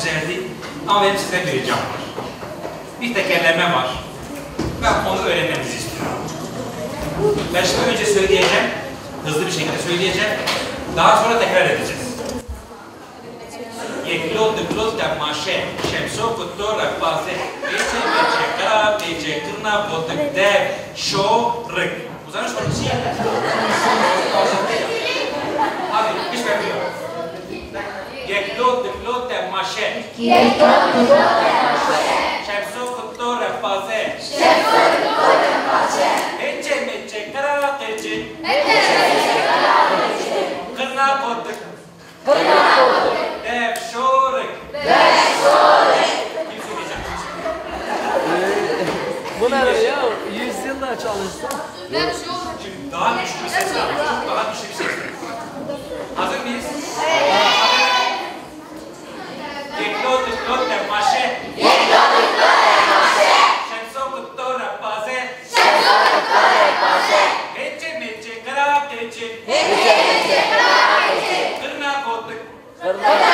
güzeldi. Ama benim size bir ricam var. Bir tekerleme var. Ben onu öğrenmenizi istiyorum. Ben şimdi önce söyleyeceğim. Hızlı bir şekilde söyleyeceğim. Daha sonra tekrar edeceğiz. Yeklot dıklot yapmaşe. Şemso kutto rakbase. Beçe beçe kara beçe kırna botık dev. Şo rık. Uzanış var bir şey. Hadi hiç bekliyor. Yeklot dıklot yapmaşe. Yeklot dıklot yapmaşe. Şemso kutto rakbase. Şemso kutto rakbase. Beçe beçe kara beçe. Beçe beçe kara beçe. Kırna botık. Kırna botık. Dev şo rık. Dev şo rık. Kim söyleyecek? Bu ne ya? 100 yılda çalıştım. Şimdi daha güçlü bir ses var. Çok daha güçlü bir ses var. Hazır mıyız? Yeklot dıklot yapmaşe. Yeklot dıklot yapmaşe. Şemso kutto rakbase. Şemso kutto rakbase. Beçe beçe kara beçe. Beçe beçe kara beçe. Kırna botık. Kırna